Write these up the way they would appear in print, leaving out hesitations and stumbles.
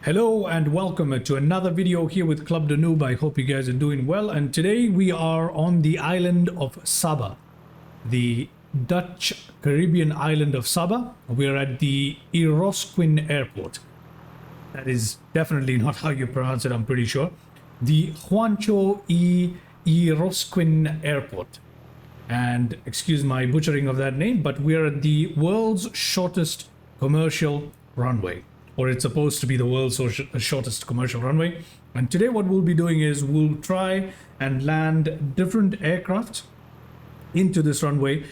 Hello and welcome to another video here with Club the Noob. I hope you guys are doing well, and today we are on the island of Saba, the Dutch Caribbean island of Saba. We're at the Erosquin airport. That is definitely not how you pronounce it, I'm pretty sure. The Juancho Erosquin airport. And excuse my butchering of that name, but we're at the world's shortest commercial runway. Or it's supposed to be the world's shortest commercial runway. And today what we'll be doing is we'll try and land different aircraft into this runway,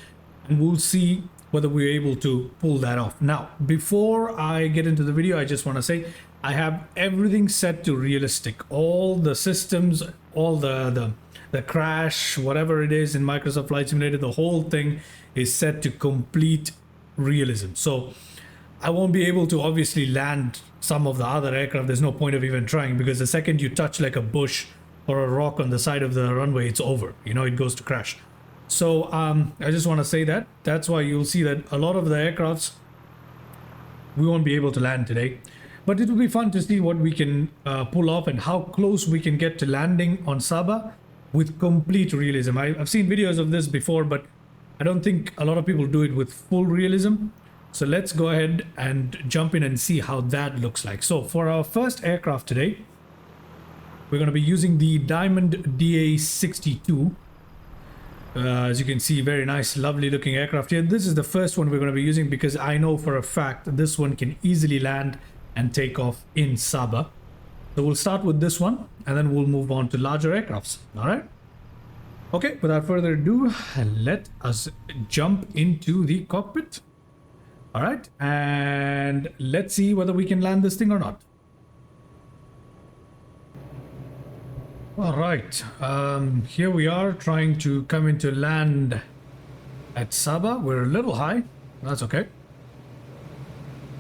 and we'll see whether we're able to pull that off. Now, before I get into the video, I just want to say I have everything set to realistic. All the systems, all the crash, whatever it is in Microsoft Flight Simulator, the whole thing is set to complete realism. So I won't be able to obviously land some of the other aircraft. There's no point of even trying, because the second you touch like a bush or a rock on the side of the runway, it's over. You know, it goes to crash. So I just want to say that. That's why you'll see that a lot of the aircrafts we won't be able to land today. But it will be fun to see what we can pull off and how close we can get to landing on Saba with complete realism. I've seen videos of this before, but I don't think a lot of people do it with full realism. So let's go ahead and jump in and see how that looks like. So for our first aircraft today, we're going to be using the Diamond DA62. As you can see, very nice, lovely looking aircraft here. This is the first one we're going to be using because I know for a fact that this one can easily land and take off in Saba. So we'll start with this one and then we'll move on to larger aircrafts. All right. Okay, without further ado, let us jump into the cockpit. All right, and let's see whether we can land this thing or not. All right, here we are trying to come into land at Saba. We're a little high. That's okay.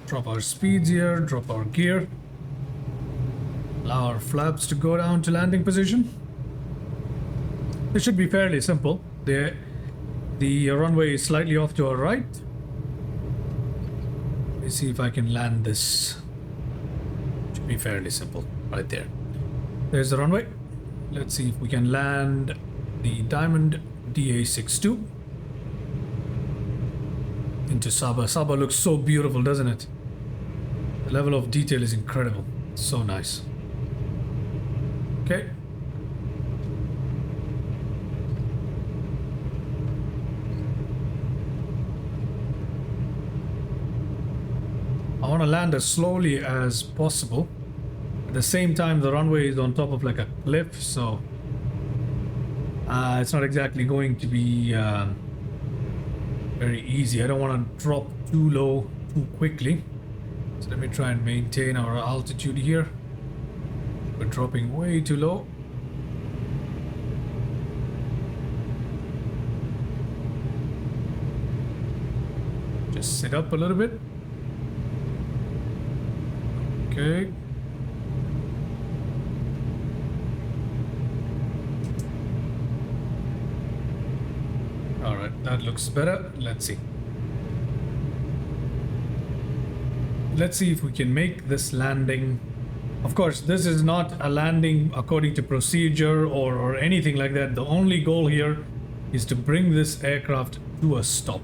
Drop our speeds here, drop our gear. Allow our flaps to go down to landing position. This should be fairly simple. The runway is slightly off to our right. Let's see if I can land this. Should be fairly simple right there. There's the runway. Let's see if we can land the Diamond DA62 into Saba. Saba looks so beautiful, doesn't it? The level of detail is incredible. So nice. Okay. I want to land as slowly as possible. At the same time, the runway is on top of like a cliff, so it's not exactly going to be very easy. I don't want to drop too low too quickly. So let me try and maintain our altitude here. We're dropping way too low. Just sit up a little bit. Okay. All right, that looks better. Let's see. Let's see if we can make this landing. Of course, this is not a landing according to procedure or anything like that. The only goal here is to bring this aircraft to a stop.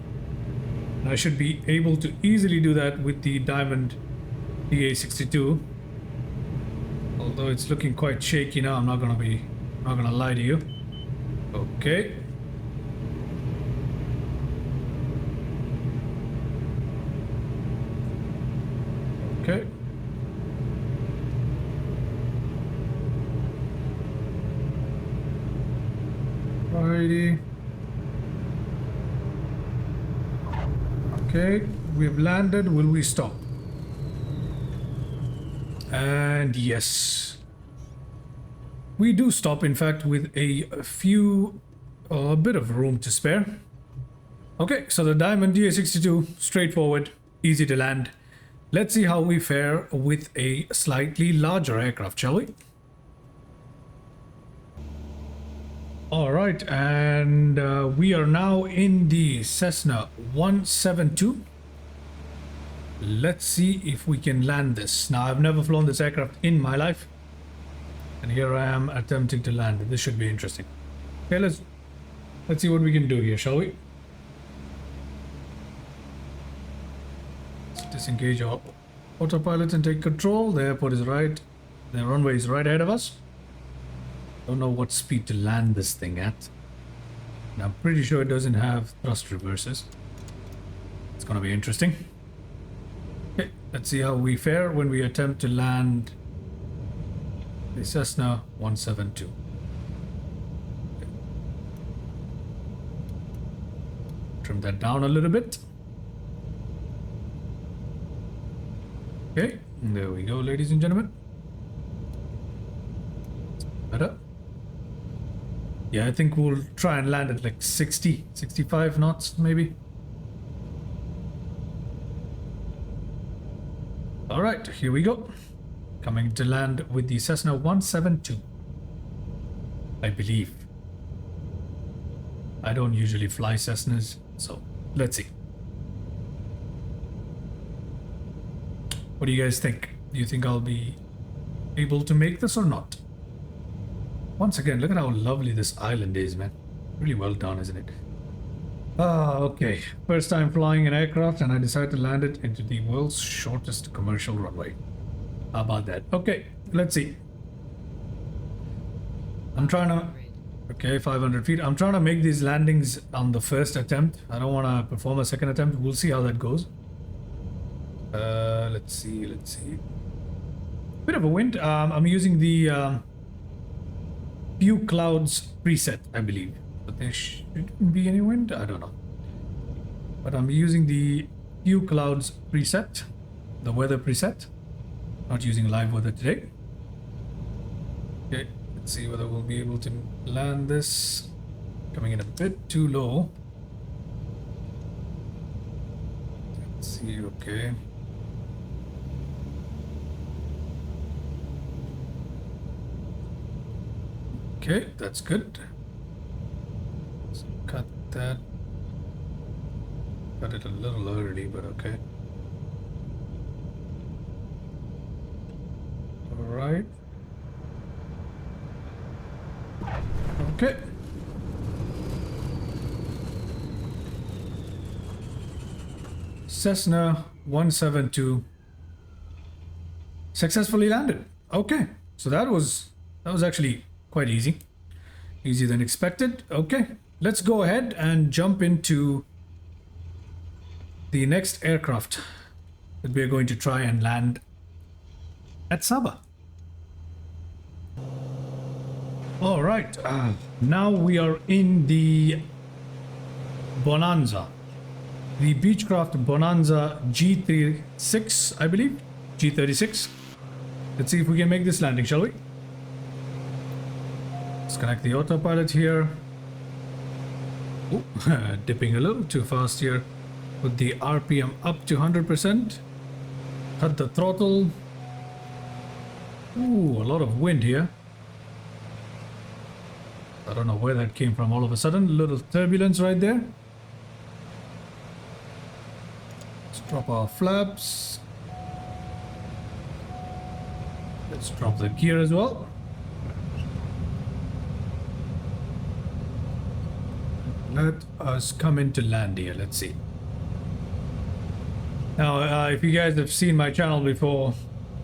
And I should be able to easily do that with the Diamond DA62, although it's looking quite shaky now. I'm not gonna lie to you. Okay. Okay. Righty. Okay, we've landed. Will we stop? And yes, we do stop, in fact, with a bit of room to spare. Okay, so the Diamond DA62, straightforward, easy to land. Let's see how we fare with a slightly larger aircraft, shall we? All right, and we are now in the Cessna 172. Let's see if we can land this. Now, I've never flown this aircraft in my life, and here I am attempting to land it. This should be interesting. Okay, let's see what we can do here, shall we? Let's disengage our autopilot and take control. The airport is right. The runway is right ahead of us. Don't know what speed to land this thing at. And I'm pretty sure it doesn't have thrust reverses. It's gonna be interesting. Okay, let's see how we fare when we attempt to land the Cessna 172. Okay. Trim that down a little bit. Okay, there we go, ladies and gentlemen. Better. Yeah, I think we'll try and land at like 60, 65 knots maybe. All right, here we go. Coming to land with the Cessna 172. I believe. I don't usually fly Cessnas, so let's see. What do you guys think? Do you think I'll be able to make this or not? Once again, look at how lovely this island is, man. Really well done, isn't it? Ah, okay. First time flying an aircraft and I decided to land it into the world's shortest commercial runway. How about that? Okay, let's see. I'm trying to... Okay, 500 feet. I'm trying to make these landings on the first attempt. I don't want to perform a second attempt. We'll see how that goes. Let's see. Bit of a wind. I'm using the... few clouds preset, I believe, but there shouldn't be any wind. I don't know, but I'm using the few clouds preset, the weather preset, not using live weather today. Okay, let's see whether we'll be able to land this. Coming in a bit too low. Let's see. Okay, okay, that's good. Let's cut that. Cut it a little early, but okay. All right. Okay. Cessna 172 successfully landed. Okay, so that was actually quite easy. Easier than expected. Okay, let's go ahead and jump into the next aircraft that we are going to try and land at Sabah. All right, now we are in the Bonanza, the Beechcraft Bonanza G36, I believe. G36. Let's see if we can make this landing, shall we? Disconnect the autopilot here. Ooh, dipping a little too fast here. Put the RPM up to 100%. Cut the throttle. Ooh, a lot of wind here. I don't know where that came from all of a sudden. A little turbulence right there. Let's drop our flaps. Let's drop the gear as well. Let us come into land here. Let's see. Now, if you guys have seen my channel before,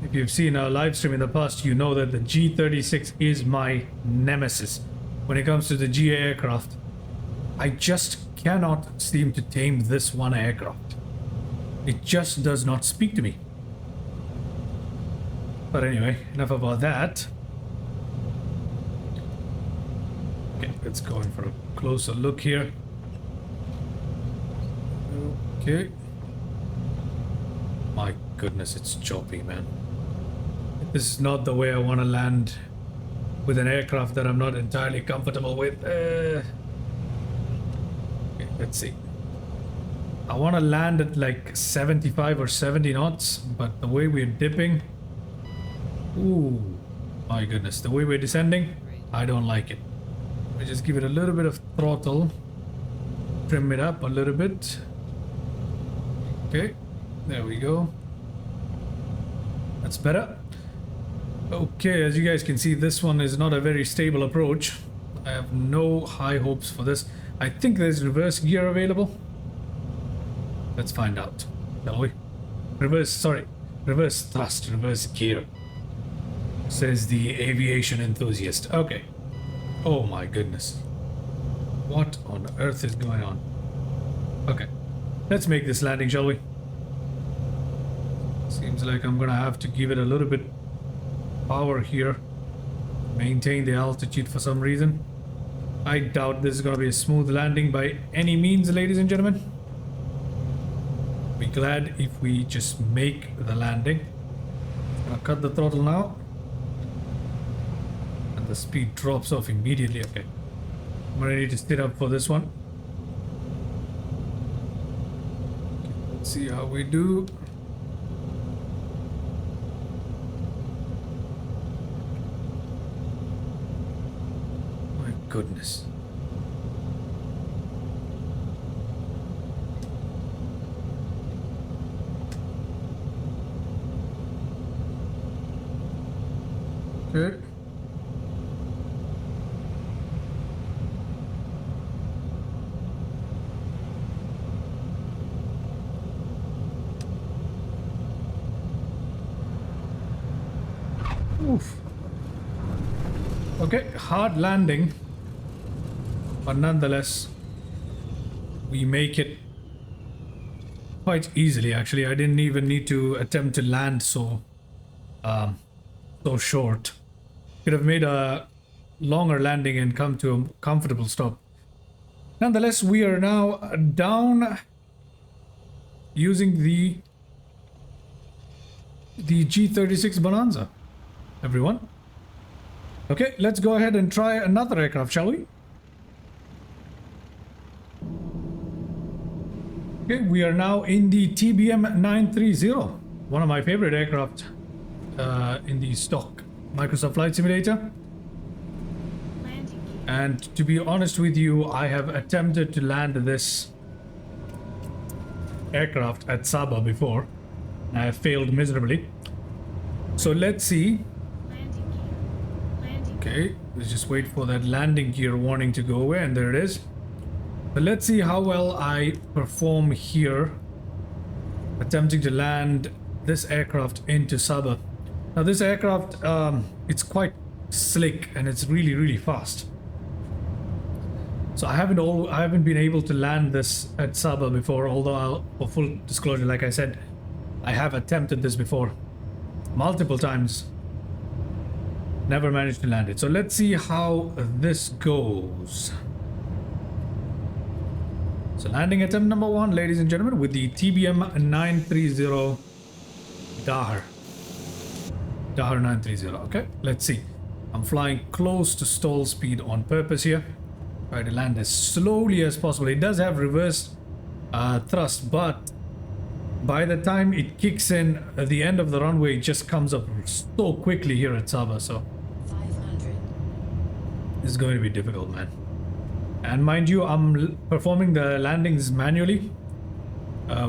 if you've seen a live stream in the past, you know that the G36 is my nemesis when it comes to the GA aircraft. I just cannot seem to tame this one aircraft. It just does not speak to me. But anyway, enough about that. Okay, let's go in for a closer look here. Okay. My goodness, it's choppy, man. This is not the way I want to land with an aircraft that I'm not entirely comfortable with. Okay, let's see. I want to land at like 75 or 70 knots, but the way we're dipping... Ooh, my goodness. The way we're descending, I don't like it. Let me just give it a little bit of throttle. Trim it up a little bit. Okay. There we go. That's better. Okay, as you guys can see, this one is not a very stable approach. I have no high hopes for this. I think there's reverse gear available. Let's find out, shall we? Reverse thrust, reverse gear, says the aviation enthusiast. Okay. Oh my goodness. What on earth is going on? Okay. Let's make this landing, shall we? Seems like I'm gonna have to give it a little bit power here. Maintain the altitude for some reason. I doubt this is gonna be a smooth landing by any means, ladies and gentlemen. Be glad if we just make the landing. I'll cut the throttle now. And the speed drops off immediately. Okay. I'm gonna need to sit up for this one. Okay, let's see how we do. My goodness. Okay. Oof. Okay, hard landing, but nonetheless, we make it quite easily. Actually, I didn't even need to attempt to land so short. Could have made a longer landing and come to a comfortable stop. Nonetheless, we are now down using the G36 Bonanza, everyone. Okay, let's go ahead and try another aircraft, shall we? Okay, we are now in the TBM 930, one of my favorite aircraft in the stock Microsoft Flight Simulator. And to be honest with you, I have attempted to land this aircraft at Sabah before. I have failed miserably. So let's see. Okay, let's just wait for that landing gear warning to go away, and there it is. But let's see how well I perform here, attempting to land this aircraft into Sabah. Now this aircraft, it's quite slick and it's really fast. So I haven't been able to land this at Sabah before, although for full disclosure, like I said, I have attempted this before multiple times. Never managed to land it. So let's see how this goes. So landing attempt number 1, ladies and gentlemen, with the TBM 930 Daher 930. Okay, let's see. I'm flying close to stall speed on purpose here. Try to land as slowly as possible. It does have reverse thrust, but by the time it kicks in at the end of the runway, it just comes up so quickly here at Sabah. So 500. This is going to be difficult, man. And mind you, I'm performing the landings manually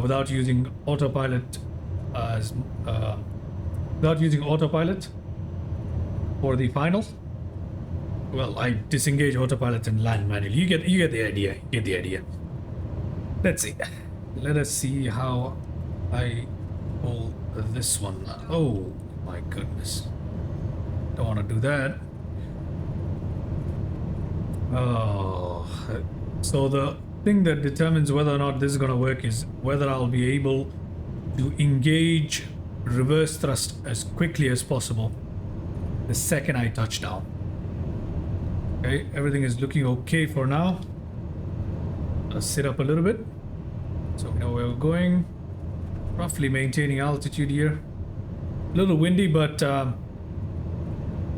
without using autopilot for the final. Well, I disengage autopilot and land manually. You get the idea. You get the idea. Let's see. Let us see how I pull this one. Oh my goodness. Don't want to do that. Oh. So the thing that determines whether or not this is going to work is whether I'll be able to engage reverse thrust as quickly as possible the second I touch down. Okay, everything is looking okay for now. Let's sit up a little bit so we know where we're going. Roughly maintaining altitude here. A little windy, but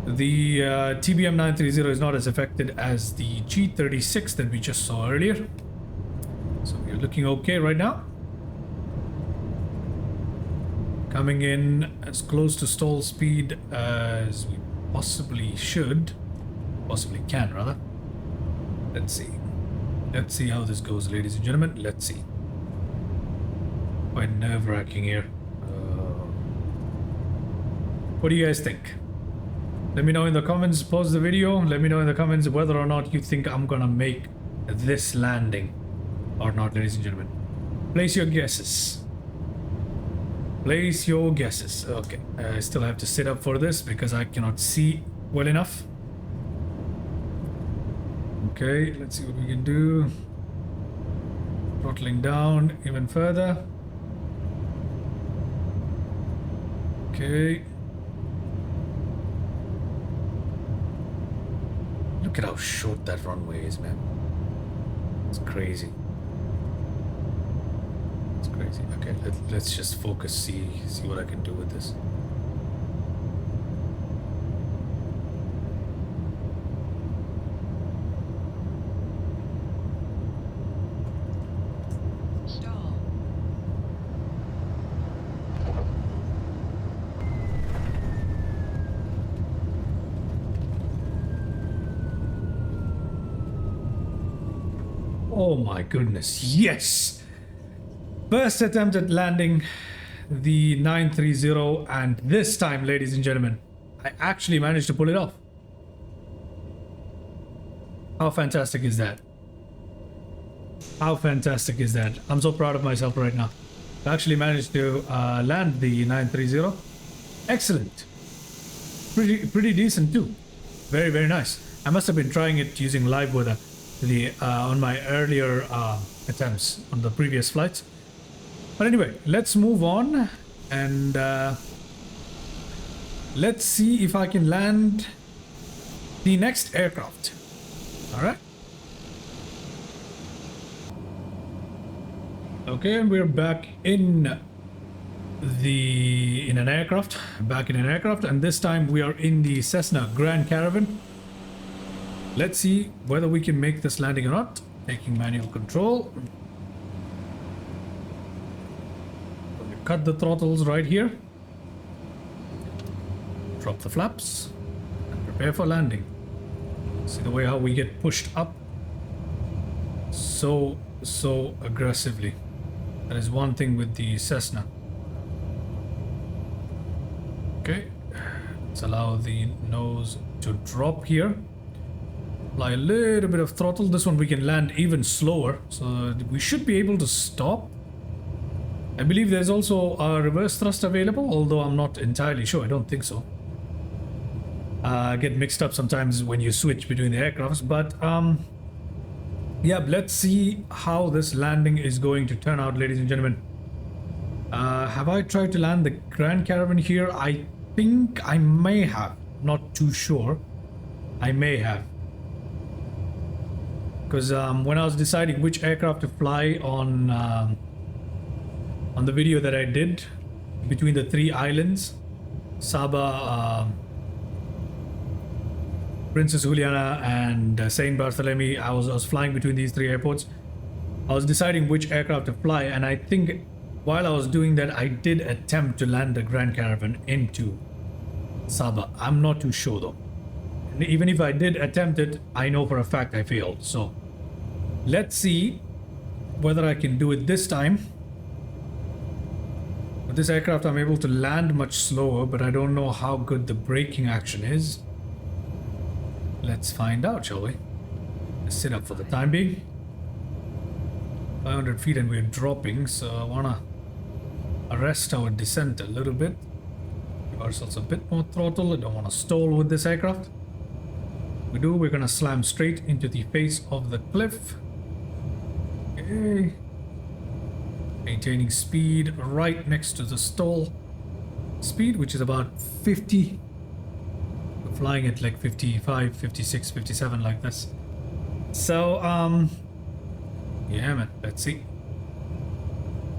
the TBM 930 is not as affected as the G36 that we just saw earlier. So we're looking okay right now. Coming in as close to stall speed as we possibly should. Possibly can, rather. Let's see. Let's see how this goes, ladies and gentlemen. Let's see. quite nerve-wracking here. What do you guys think? Let me know in the comments, pause the video, let me know in the comments whether or not you think I'm gonna make this landing or not, ladies and gentlemen. Place your guesses. Place your guesses. Okay, I still have to sit up for this because I cannot see well enough. Okay, let's see what we can do. Throttling down even further. Okay. Look at how short that runway is, man. It's crazy. It's crazy. Okay, let's just focus, see what I can do with this. Oh my goodness, yes! First attempt at landing the 930, and this time, ladies and gentlemen, I actually managed to pull it off. How fantastic is that? How fantastic is that? I'm so proud of myself right now. I actually managed to land the 930. Excellent. Pretty decent too. Very, very nice. I must have been trying it using live weather on my earlier attempts on the previous flights. But anyway, let's move on and let's see if I can land the next aircraft. All right. Okay, and we're back in an aircraft, and this time we are in the Cessna Grand Caravan. Let's see whether we can make this landing or not. Taking manual control. Cut the throttles right here. Drop the flaps and prepare for landing. See the way how we get pushed up so aggressively. That is one thing with the Cessna. Okay, let's allow the nose to drop here. Apply a little bit of throttle. This one we can land even slower, so we should be able to stop. I believe there's also a reverse thrust available, although I'm not entirely sure. I don't think so. I get mixed up sometimes when you switch between the aircrafts, but yeah, let's see how this landing is going to turn out, ladies and gentlemen. Have I tried to land the Grand Caravan here? I think I may have. Not too sure. I may have. Because when I was deciding which aircraft to fly on the video that I did between the three islands, Sabah, Princess Juliana, and Saint Barthélemy, I was flying between these three airports. I was deciding which aircraft to fly, and I think while I was doing that, I did attempt to land the Grand Caravan into Sabah. I'm not too sure though. And even if I did attempt it, I know for a fact I failed. So let's see whether I can do it this time. With this aircraft, I'm able to land much slower, but I don't know how good the braking action is. Let's find out, shall we? Let's sit up for the time being. 500 feet and we're dropping, so I wanna arrest our descent a little bit. Give ourselves a bit more throttle. I don't want to stall with this aircraft. We're gonna slam straight into the face of the cliff. Okay. Maintaining speed right next to the stall speed, which is about 50. We're flying at like 55, 56, 57 like this. So, yeah, man, let's see.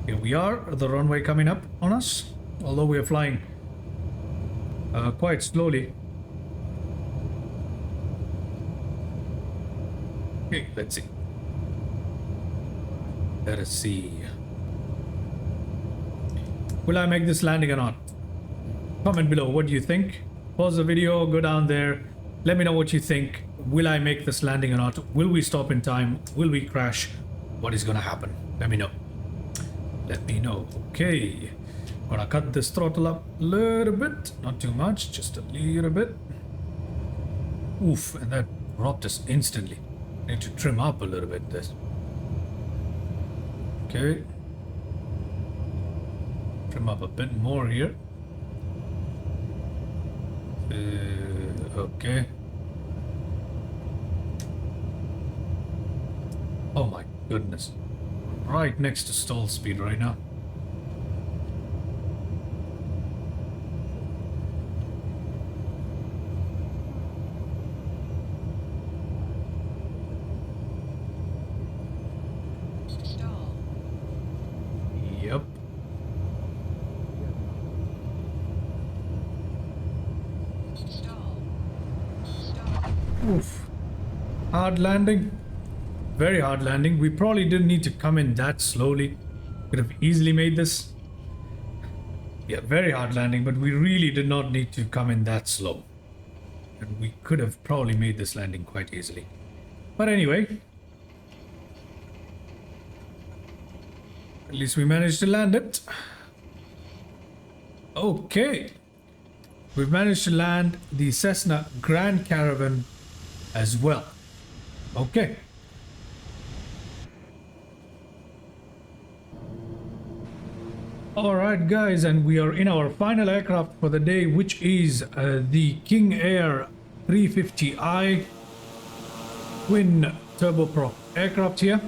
Here we are, the runway coming up on us, although we are flying quite slowly. Okay, let's see. Let us see. Will I make this landing or not? Comment below, what do you think? Pause the video, go down there. Let me know what you think. Will I make this landing or not? Will we stop in time? Will we crash? What is gonna happen? Let me know. let me know. Okay. Gonna cut this throttle up a little bit. Not too much, just a little bit. Oof, and that dropped us instantly. Need to trim up a little bit this. Okay. Trim up a bit more here. Okay. Oh my goodness. Right next to stall speed right now. Yep. Oof. Hard landing. Very hard landing. We probably didn't need to come in that slowly. Could have easily made this. Yeah, very hard landing, but we really did not need to come in that slow. And we could have probably made this landing quite easily. But anyway. At least we managed to land it. Okay. We've managed to land the Cessna Grand Caravan as well. Okay. Alright guys, and we are in our final aircraft for the day, which is the King Air 350i twin turboprop aircraft here.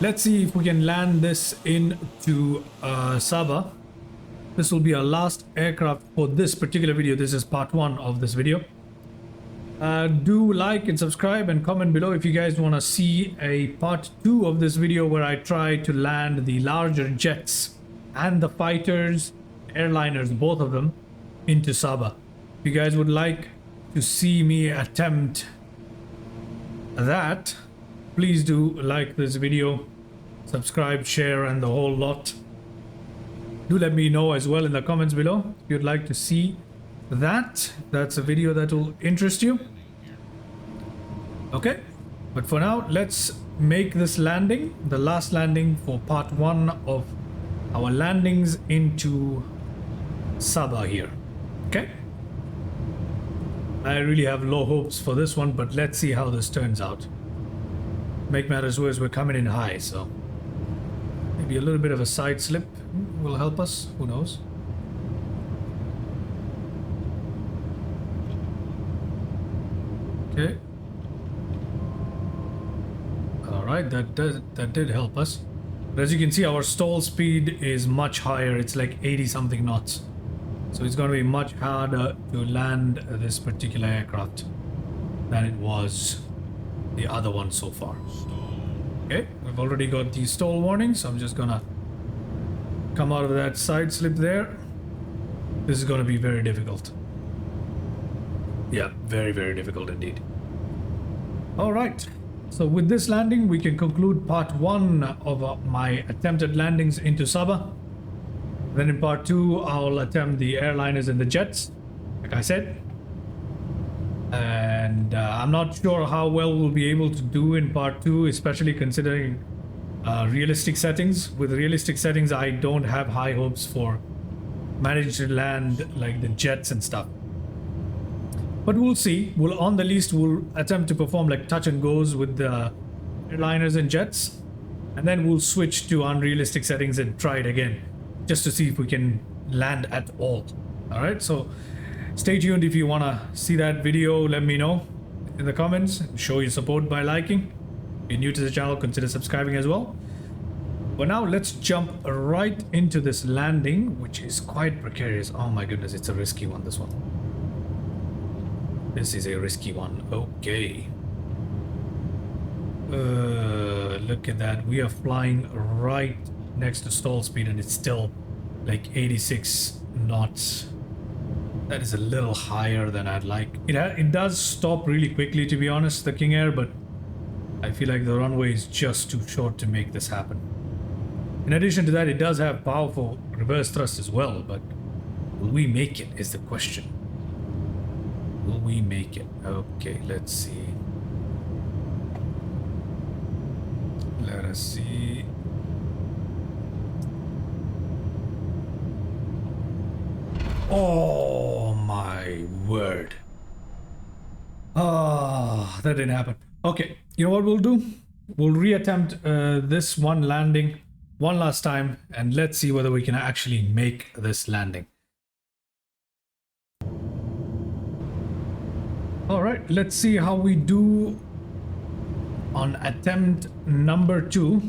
Let's see if we can land this into Sabah. This will be our last aircraft for this particular video. This is part 1 of this video. Do like and subscribe and comment below if you guys want to see a part 2 of this video where I try to land the larger jets and the fighters, airliners, both of them, into Sabah. If you guys would like to see me attempt that, please do like this video, subscribe, share, and the whole lot. Do let me know as well in the comments below if you'd like to see that. That's a video that will interest you. Okay, but for now, let's make this landing, the last landing for part 1 of our landings into Sabah here. Okay, I really have low hopes for this one, but let's see how this turns out. Make matters worse, we're coming in high, so maybe a little bit of a side slip will help us, who knows. Okay. Alright, that did help us. But as you can see, our stall speed is much higher. It's like 80 something knots. So it's going to be much harder to land this particular aircraft than it was the other one so far. Okay, we've already got the stall warning, so I'm just gonna come out of that side slip there. This is going to be very difficult. Yeah, very, very difficult indeed. Alright, so with this landing, we can conclude part 1 of my attempted landings into Sabah. Then in part 2, I'll attempt the airliners and the jets, like I said. And I'm not sure how well we'll be able to do in part 2, especially considering realistic settings. With realistic settings, I don't have high hopes for managing to land like the jets and stuff. But we'll see. On the least, we'll attempt to perform like touch and goes with the airliners and jets. And then we'll switch to unrealistic settings and try it again, just to see if we can land at all. Alright, so stay tuned. If you want to see that video, let me know in the comments. Show your support by liking. If you're new to the channel, consider subscribing as well. But now let's jump right into this landing, which is quite precarious. Oh my goodness, it's a risky one, this one. This is a risky one. Okay. Look at that. We are flying right next to stall speed and it's still like 86 knots. That is a little higher than I'd like. It does stop really quickly, to be honest, the King Air, but I feel like the runway is just too short to make this happen. In addition to that, it does have powerful reverse thrust as well, but will we make it is the question. Will we make it? Okay, let's see. Let us see. Oh my word. Ah, that didn't happen. Okay, you know what we'll do? We'll reattempt this one landing one last time, and let's see whether we can actually make this landing. All right, let's see how we do on attempt number 2.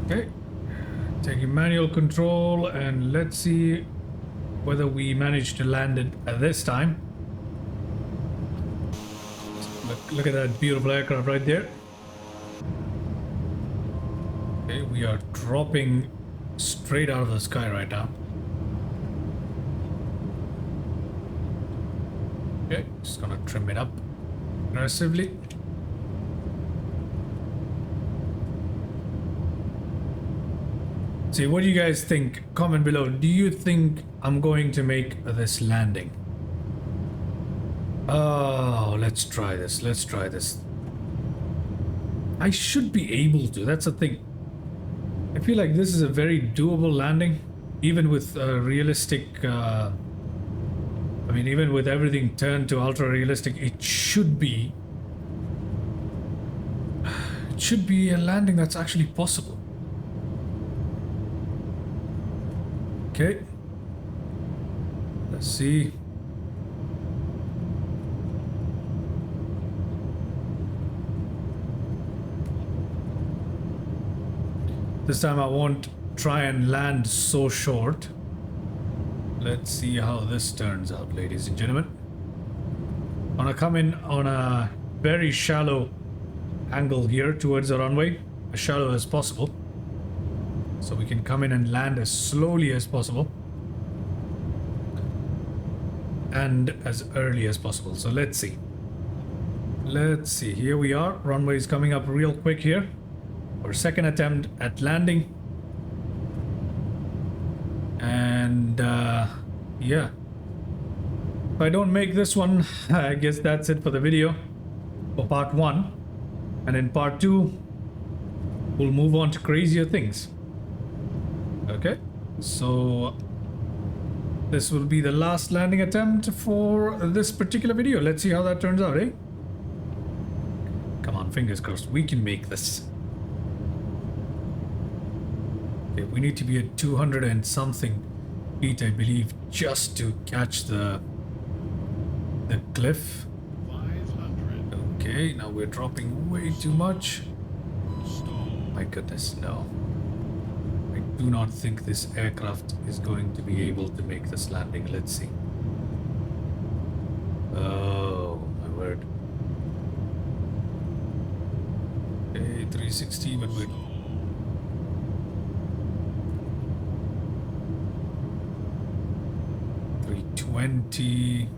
Okay, taking manual control, and let's see whether we manage to land it this time. Look at that beautiful aircraft right there. Okay, we are dropping straight out of the sky right now. Okay, just gonna trim it up aggressively. See, what do you guys think? Comment below. Do you think I'm going to make this landing? Oh, let's try this. Let's try this. I should be able to. That's the thing. I feel like this is a very doable landing, even with realistic. I mean, even with everything turned to ultra realistic, it should be. It should be a landing that's actually possible. Okay. Let's see. This time I won't try and land so short. Let's see how this turns out, ladies and gentlemen. I'm gonna come in on a very shallow angle here towards the runway, as shallow as possible, so we can come in and land as slowly as possible and as early as possible. So let's see. Let's see. Here we are. Runway is coming up real quick here. Our second attempt at landing. And yeah, if I don't make this one, I guess that's it for the video for part 1, and in part 2 we'll move on to crazier things. Okay, so this will be the last landing attempt for this particular video. Let's see how that turns out, eh? Come on, fingers crossed, we can make this. Okay, we need to be at 200 and something feet, I believe, just to catch the cliff. 500. Okay, now we're dropping way too much. My goodness, no. I do not think this aircraft is going to be able to make this landing. Let's see. Oh, my word. Okay, 360, but we're 320.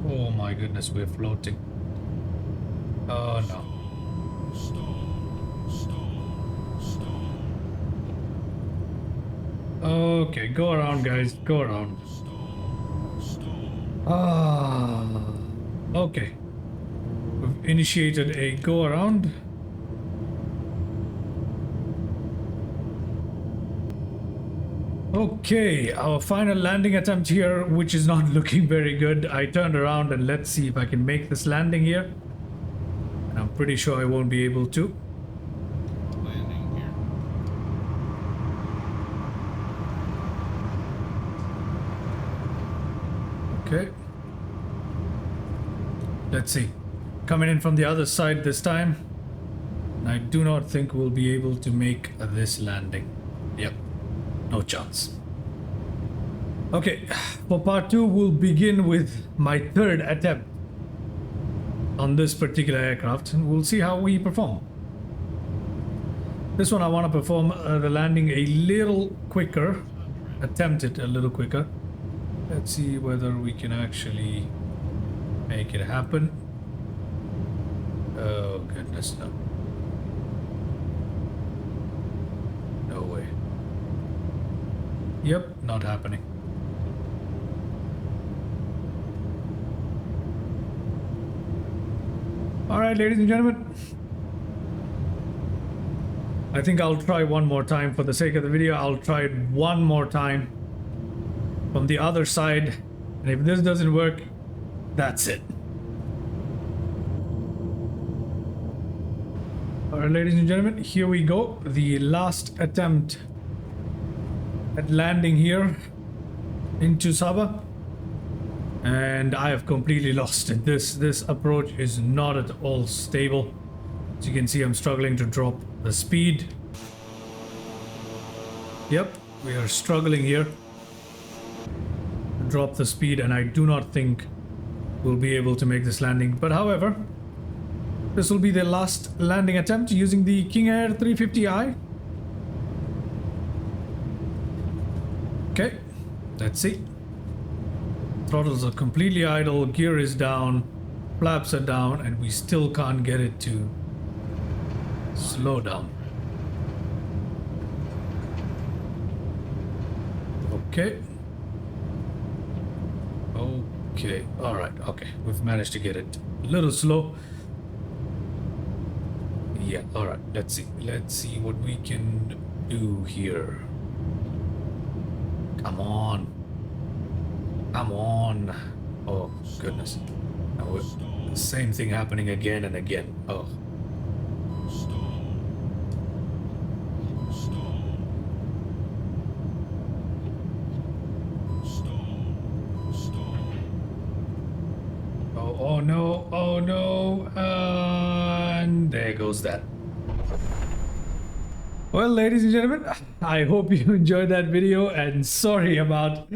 Oh my goodness, we're floating. Oh no. Okay, go around, guys. Go around. Ah. Okay. We've initiated a go around. Okay, our final landing attempt here, which is not looking very good. I turned around and let's see if I can make this landing here. And I'm pretty sure I won't be able to. Landing here. Okay. Let's see. Coming in from the other side this time. I do not think we'll be able to make this landing. Yep. No chance. Okay, for part 2 we'll begin with my third attempt on this particular aircraft, and we'll see how we perform. This one I want to perform the landing a little quicker, attempt it a little quicker. Let's see whether we can actually Make it happen. Oh goodness, no. No way. Yep, not happening. Alright, ladies and gentlemen. I think I'll try one more time for the sake of the video. I'll try it one more time from the other side. And if this doesn't work, that's it. Alright, ladies and gentlemen, here we go. The last attempt at landing here into Sabah. And I have completely lost it. This approach is not at all stable. As you can see, I'm struggling to drop the speed. Yep, we are struggling here to drop the speed, and I do not think we'll be able to make this landing. But however, this will be the last landing attempt using the King Air 350i. Okay, let's see. Throttles are completely idle, gear is down, flaps are down, and we still can't get it to slow down. Okay. Okay, alright, okay. We've managed to get it a little slow. Yeah, alright, let's see. Let's see what we can do here. Come on. Come on. Oh, goodness. Now the same thing happening again and again. Oh. Oh no, oh no, and there goes that. Well, ladies and gentlemen, I hope you enjoyed that video, and sorry about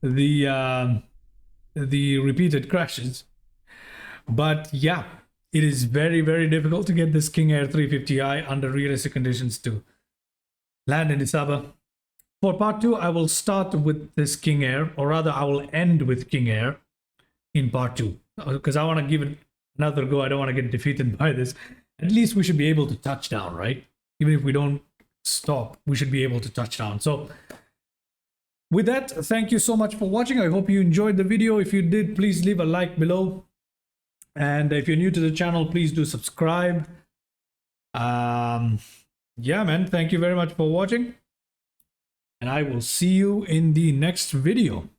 the repeated crashes. But yeah, it is very, very difficult to get this King Air 350i under realistic conditions to land in Sabah. For part 2, I will start with this King Air, or rather I will end with King Air in part 2. Because I want to give it another go. I don't want to get defeated by this. At least we should be able to touch down, right? Even if we don't stop, we should be able to touch down. So with that, thank you so much for watching. I hope you enjoyed the video. If you did, please leave a like below. And if you're new to the channel, please do subscribe. Yeah, man, thank you very much for watching. And I will see you in the next video.